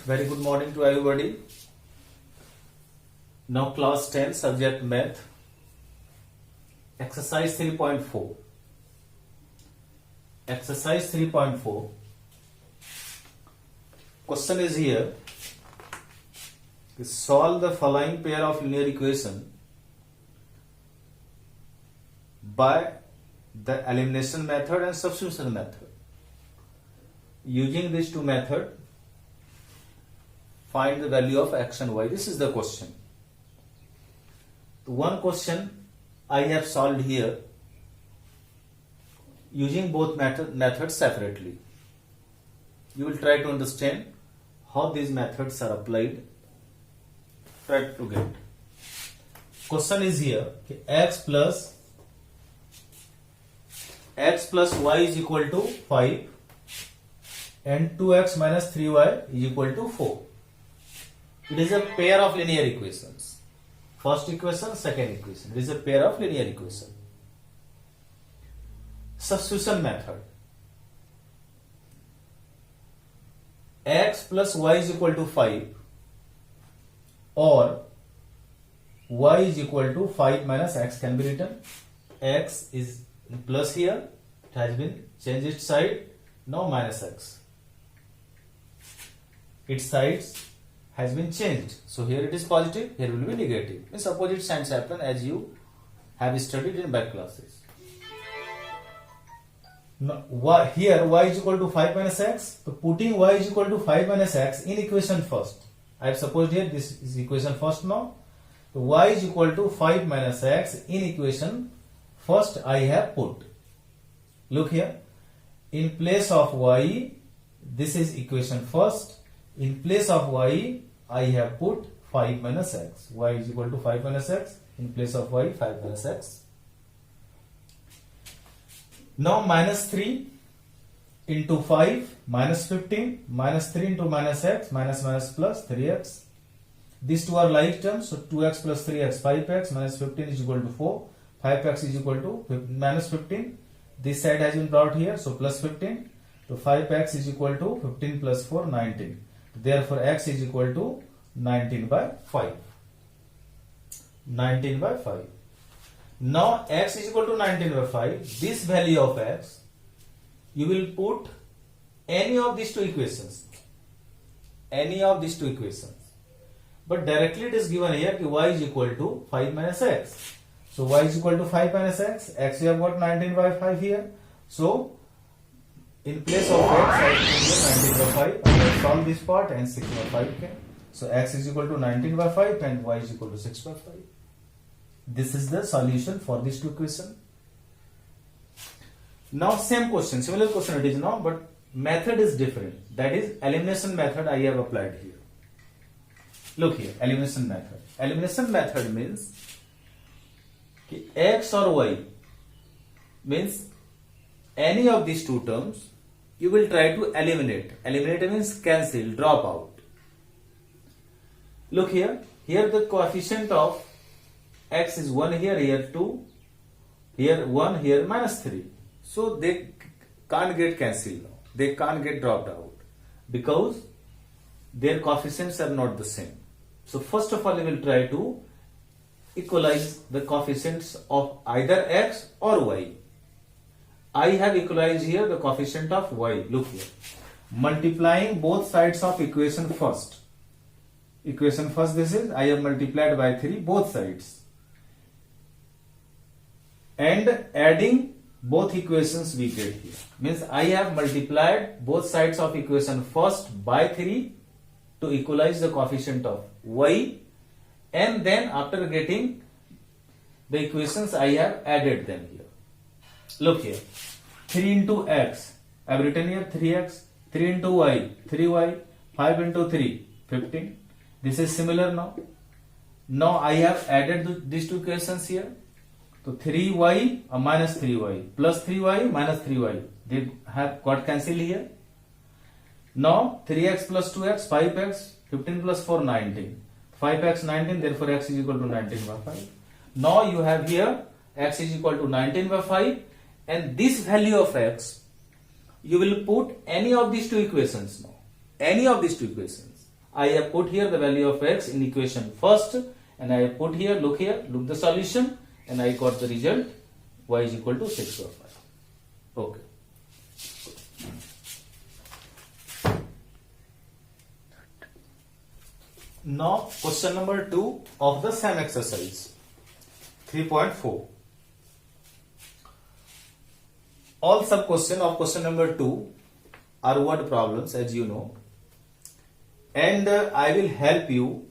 Very good morning to everybody. Now class 10 subject math exercise 3.4. Exercise 3.4. Question is here. Solve the following pair of linear equation by the elimination method and substitution method. Using these two methods, find the value of x and y. This is the question. The one question I have solved here using both methods separately. You will try to understand how these methods are applied. Try to get. Question is here, x plus y is equal to 5 and 2x minus 3y is equal to 4. It is a pair of linear equations. First equation, second equation. It is a pair of linear equation. Substitution method. X plus y is equal to 5 or y is equal to 5 minus x can be written. X is plus here. It has been changed its side. Now minus x. Its sides has been changed. So here it is positive, here will be negative. Means opposite signs happen as you have studied in back classes. Now, here y is equal to 5 minus x. So putting y is equal to 5 minus x in equation first. I have supposed here this is equation first now. So y is equal to 5 minus x in equation first I have put. Look here. In place of y, this is equation first. In place of y, I have put 5 minus x. Y is equal to 5 minus x. In place of y, 5 minus x. Now minus 3 into 5 minus 15 minus 3 into minus x minus minus plus 3x. These two are like terms. So 2x plus 3x 5x minus 15 is equal to 4. 5x is equal to minus 15. This side has been brought here. So plus 15. So 5x is equal to 15 plus 4 19. Therefore, x is equal to 19 by 5. 19 by 5. Now, x is equal to 19 by 5. This value of x, you will put any of these two equations. Any of these two equations. But directly it is given here that y is equal to 5 minus x. So, y is equal to 5 minus x. X you have got 19 by 5 here. So, in place of x, I will 19 by 5. I will solve this part and 6 by 5 came. So x is equal to 19 by 5 and y is equal to 6 by 5. This is the solution for this two equation. Now same question, similar question it is now, but method is different. That is elimination method I have applied here. Look here, elimination method. Elimination method means x or y means any of these two terms you will try to eliminate. Eliminate means cancel, drop out. Look here. Here the coefficient of x is 1 here, here 2, here 1, here minus 3. So they can't get cancelled now. They can't get dropped out because their coefficients are not the same. So first of all, we will try to equalize the coefficients of either x or y. I have equalized here the coefficient of y. Look here. Multiplying both sides of equation first. Equation first this is, I have multiplied by 3 both sides. And adding both equations we get here. Means I have multiplied both sides of equation first by 3 to equalize the coefficient of y. And then after getting the equations I have added them here. Look here, 3 into x, I have written here 3x, 3 into y, 3y, 5 into 3, 15. This is similar now. Now I have added these two equations here. So 3y minus 3y plus 3y minus 3y. They have got cancelled here. Now 3x plus 2x, 5x, 15 plus 4, 19. 5x 19, therefore x is equal to 19 by 5. Now you have here x is equal to 19 by 5. And this value of x, you will put any of these two equations now. Any of these two equations. I have put here the value of x in equation first, and I have put here, look the solution, and I got the result y is equal to 6 over 5. Okay. Now question number 2 of the same exercise, 3.4. All sub question of question number 2 are word problems, as you know, and I will help you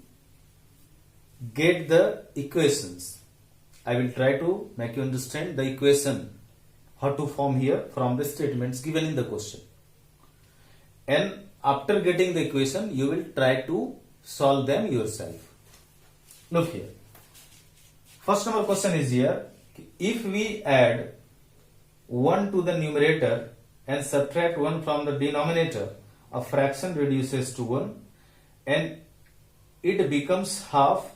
get the equations. I will try to make you understand the equation, how to form here from the statements given in the question. And after getting the equation, you will try to solve them yourself. Look here. First number question is here. If we add 1 to the numerator and subtract 1 from the denominator, a fraction reduces to 1 and it becomes half.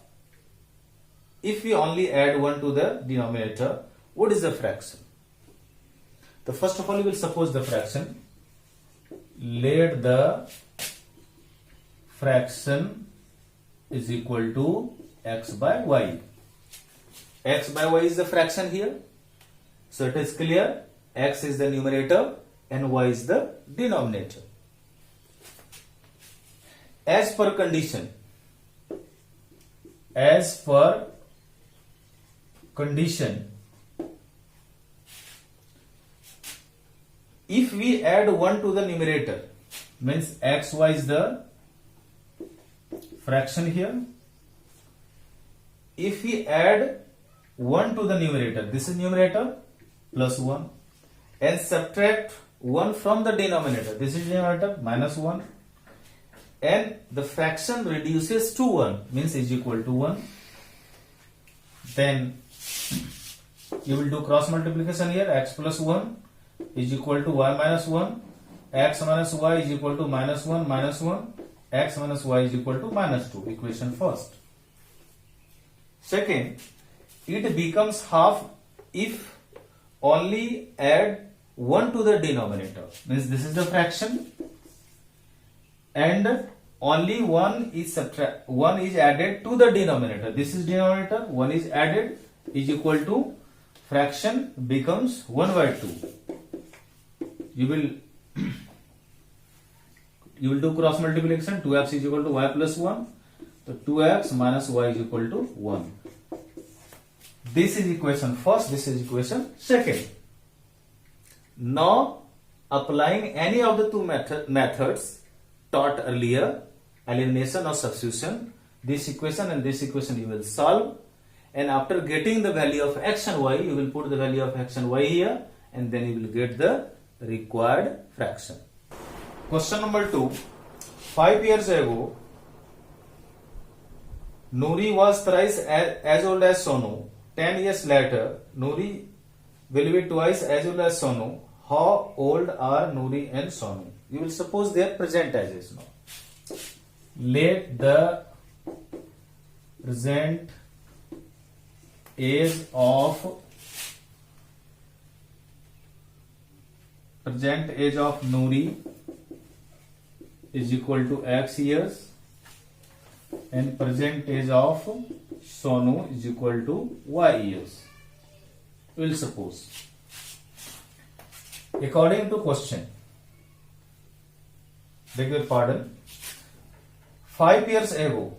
If we only add 1 to the denominator, what is the fraction? The first of all, we will suppose the fraction. Let the fraction is equal to x by y. X by y is the fraction here. So it is clear, x is the numerator and y is the denominator. As per condition, if we add 1 to the numerator, means xy is the fraction here. If we add 1 to the numerator, this is numerator, plus 1, and subtract 1 from the denominator, this is denominator, minus 1, and the fraction reduces to 1, means is equal to 1, then you will do cross multiplication here. X plus 1 is equal to y minus 1, x minus y is equal to minus 1 minus 1, x minus y is equal to minus 2, equation first. Second, it becomes half if only add 1 to the denominator, means this is the fraction and only 1 is added to the denominator. This is denominator, 1 is added, is equal to fraction becomes 1 by 2. You will do cross multiplication. 2x is equal to y plus 1. So 2x minus y is equal to 1. This is equation first, this is equation second. Now applying any of the two methods taught earlier, elimination or substitution, this equation and this equation you will solve, and after getting the value of x and y, you will put the value of x and y here, and then you will get the required fraction. Question number 2. 5 years ago, Nuri was thrice as old as Sonu. 10 years later, Nuri will be twice as old as Sonu. How old are Nuri and Sonu? You will suppose their present ages now. Let the present age of Nuri is equal to x years and present age of Sonu is equal to y years. We will suppose. According to question, beg your pardon, 5 years ago,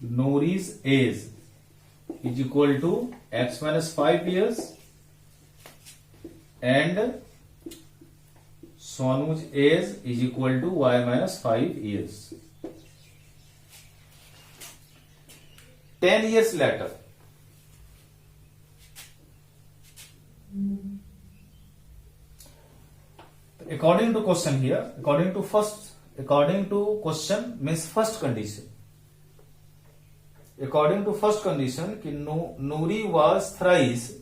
Nuri's age is equal to x minus 5 years and Sonu's age is equal to y minus 5 years. 10 years later, according to question here, according to question means first condition. According to first condition, Nuri was thrice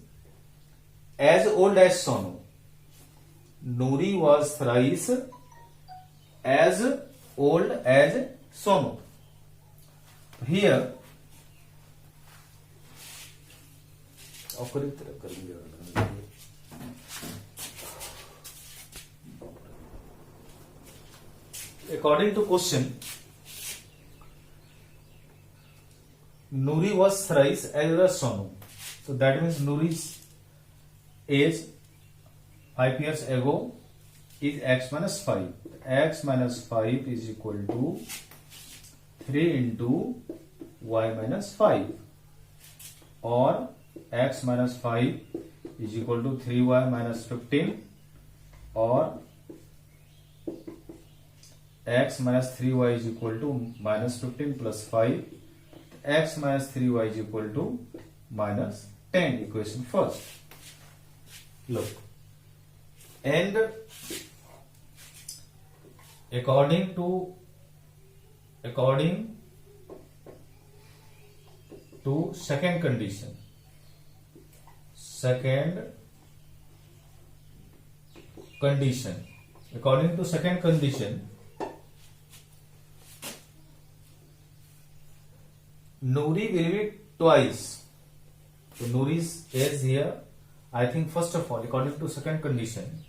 as old as Sonu. Nuri was thrice as old as Sonu. Here, According to question, Nuri was thrice as the Sonu. So that means Nuri's age 5 years ago is x minus 5. X minus 5 is equal to 3 into y minus 5, or x minus 5 is equal to 3y minus 15, or x minus 3y is equal to minus 15 plus 5. X minus 3y is equal to minus 10. Equation first. Look. And according to second condition, according to second condition, Nuri will be twice. So Nuri's age here, I think first of all, according to second condition,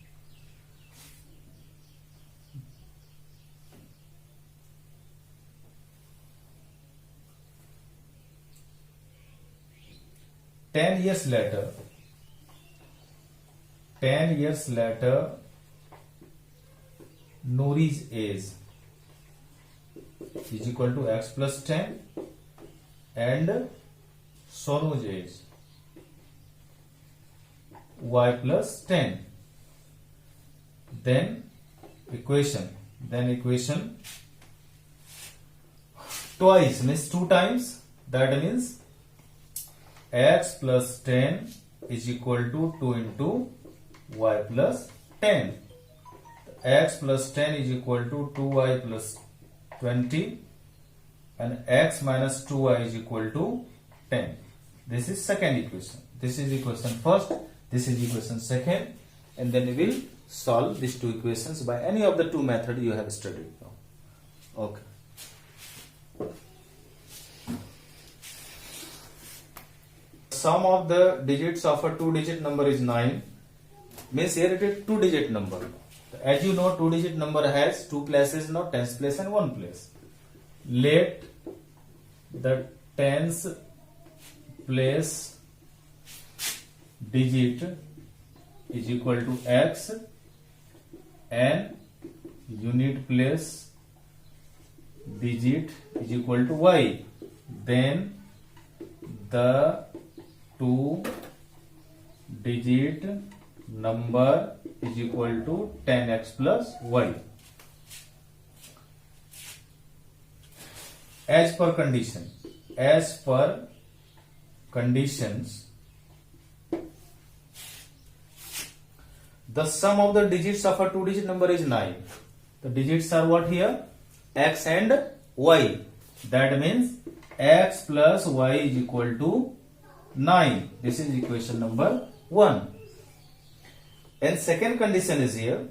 ten years later, Nuri's age is equal to x plus 10, and Sonu's age y plus 10. Then equation twice means 2 times. That means x plus 10 is equal to 2 into y plus 10. X plus 10 is equal to 2y plus 20, and x minus 2y is equal to 10. This is second equation. This is equation first, this is equation second, and then we will solve these two equations by any of the two methods you have studied now. Okay. Sum of the digits of a 2-digit number is 9. Means here it is 2-digit number. As you know, 2-digit number has 2 places, now tens place and 1 place. Let the tens place digit is equal to x and unit place digit is equal to y. Then the 2-digit number is equal to 10x plus y. As per conditions, the sum of the digits of a 2-digit number is 9. The digits are what here? X and y. That means x plus y is equal to 9. This is equation number 1. And second condition is here.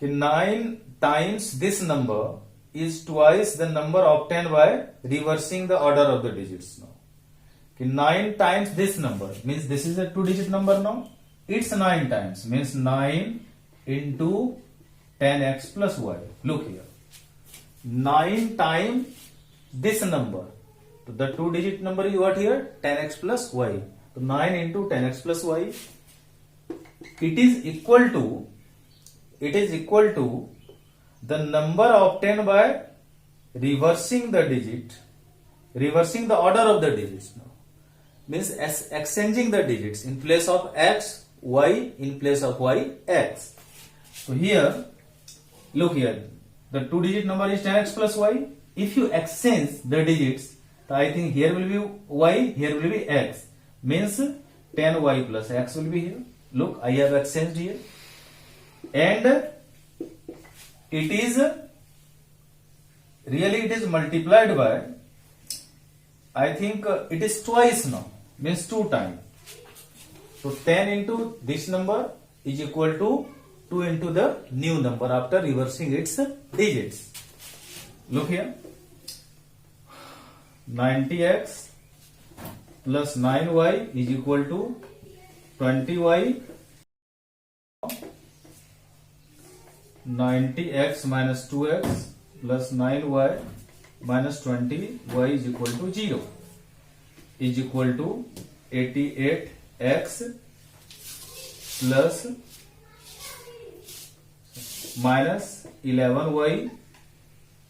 9 times this number is twice the number obtained by reversing the order of the digits now. 9 times this number means this is a 2-digit number now. It's 9 times means 9 into 10x plus y. Look here. 9 times this number. So the 2-digit number is what here? 10x plus y. So 9 into 10x plus y. It is equal to the number obtained by reversing the order of the digits now. Means as exchanging the digits in place of x, y, in place of y, x. So here, look here, the 2-digit number is 10x plus y. If you exchange the digits, I think here will be y, here will be x. Means 10y plus x will be here. Look, I have exchanged here. And it is multiplied by, I think it is twice now, means 2 times. So 10 into this number is equal to 2 into the new number after reversing its digits. Look here. 90x plus 9y is equal to 20y 90x minus 2x plus 9y minus 20y is equal to 0 is equal to 88x plus minus 11y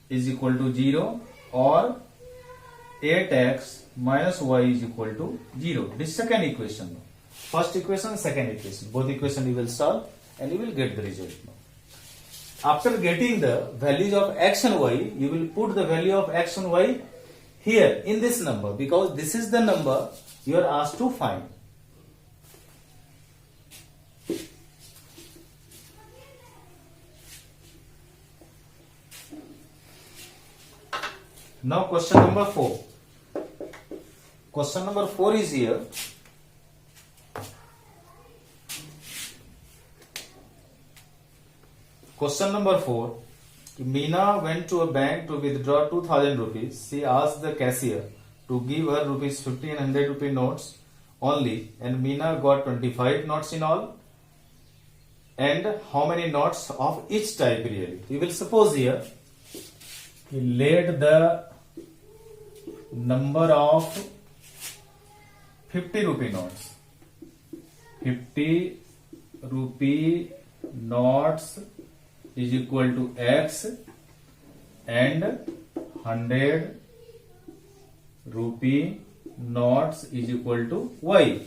is equal to 0 or 8x minus y is equal to 0. This second equation. First equation, second equation. Both equation you will solve and you will get the result now. After getting the values of x and y, you will put the value of x and y here in this number because this is the number you are asked to find. Now question number 4. Question number 4 is here. Question number 4. Meena went to a bank to withdraw 2000 rupees. She asked the cashier to give her rupees 50 and 100 rupee notes only, and Meena got 25 notes in all. And how many notes of each type really? We will suppose here, let the number of 50 rupee notes. 50 rupee notes is equal to x and 100 rupee notes is equal to y.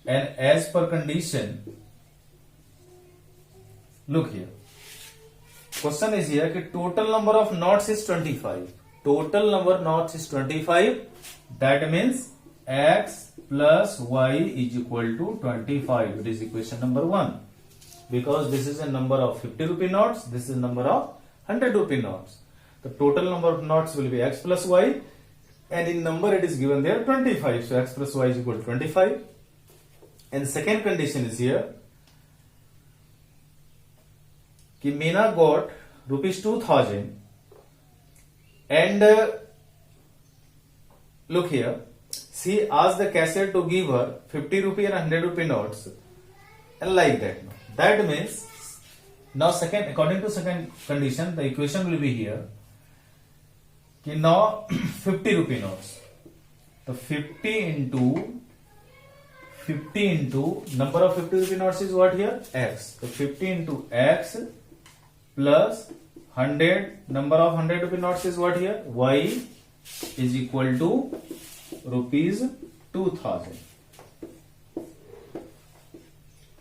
And as per condition, look here. Question is here that total number of notes is 25. Total number of notes is 25. That means x plus y is equal to 25. It is equation number 1. Because this is a number of 50 rupee notes, this is a number of 100 rupee notes. The total number of notes will be x plus y, and in number it is given there 25. So x plus y is equal to 25. And second condition is here, कि Meena got rupees 2000 and look here, she asked the cashier to give her 50 rupee and 100 rupee notes and like that. That means now second, according to second condition, the equation will be here कि now 50 rupee notes. The 50 into number of 50 rupee notes is what here? X. So 50 into x plus 100 number of 100 rupee notes is what here? Y is equal to rupees 2000.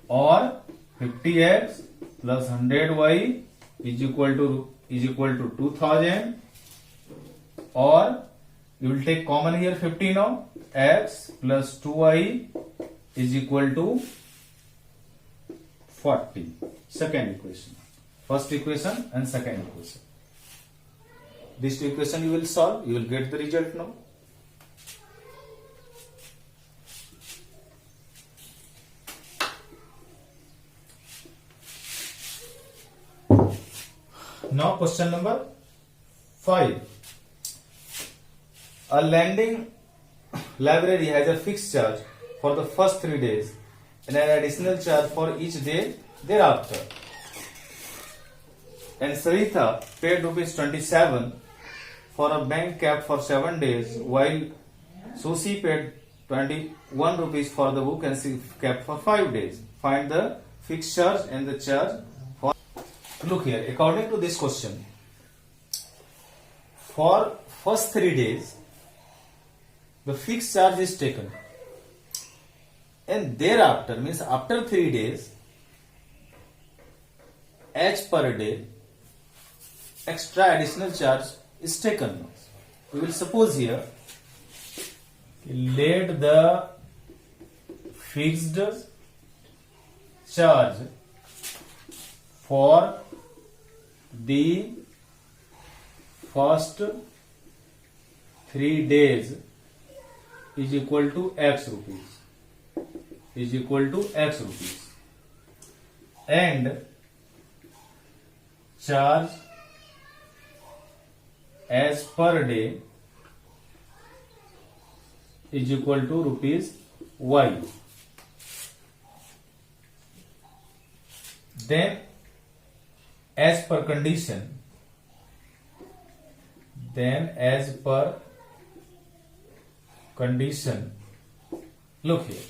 Or 50x plus 100y is equal to 2000. Or you will take common here 50 now. X plus 2y is equal to 40. Second equation. First equation and second equation. These two equations you will solve. You will get the result now. Now question number 5. A lending library has a fixed charge for the first 3 days and an additional charge for each day thereafter. And Sarita paid rupees 27 for a bank cap for 7 days, while Susie paid 21 rupees for the book and cap for 5 days. Find the fixed charge and the charge for. Look here, according to this question, for first 3 days, the fixed charge is taken. And thereafter, means after 3 days, H per day, extra additional charge is taken. We will suppose here, let the fixed charge for the first 3 days is equal to x rupees. Is equal to x rupees. And charge as per day is equal to rupees y. Then as per condition, look here.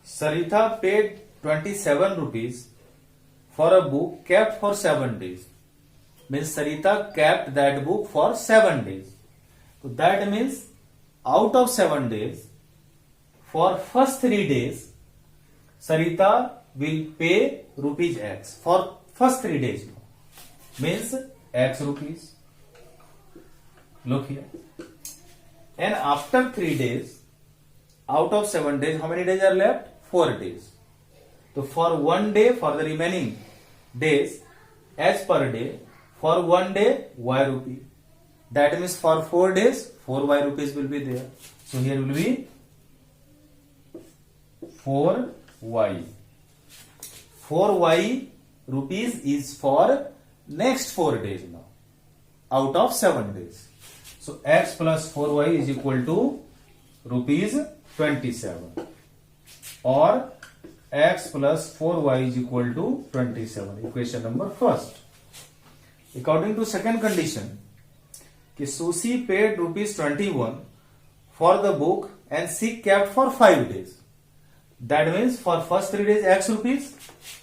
Sarita paid 27 rupees for a book kept for 7 days. Means Sarita kept that book for 7 days. So that means out of 7 days, for first 3 days, Sarita will pay rupees X for first 3 days. Means X rupees. Look here. And after 3 days, out of 7 days, how many days are left? 4 days. So for 1 day, for the remaining days, as per day, for 1 day, Y rupee. That means for 4 days, 4 Y rupees will be there. So here will be 4 Y. 4 Y rupees is for next 4 days now, out of 7 days. So X plus 4Y is equal to rupees 27, or X plus 4Y is equal to 27. Equation number first. According to second condition, Susi paid rupees 21 for the book and she kept for 5 days. That means for first 3 days X rupees.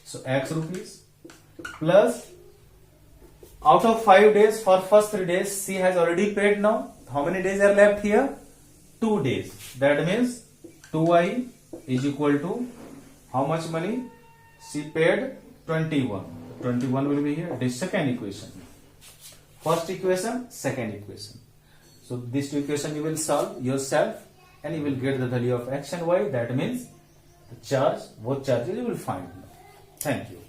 So X rupees plus out of 5 days, for first 3 days she has already paid now. How many days are left here? 2 days. That means 2Y is equal to how much money? She paid 21. 21 will be here. This second equation. First equation, second equation. So this two equation you will solve yourself and you will get the value of X and Y. That means the charge, both charges you will find. Thank you.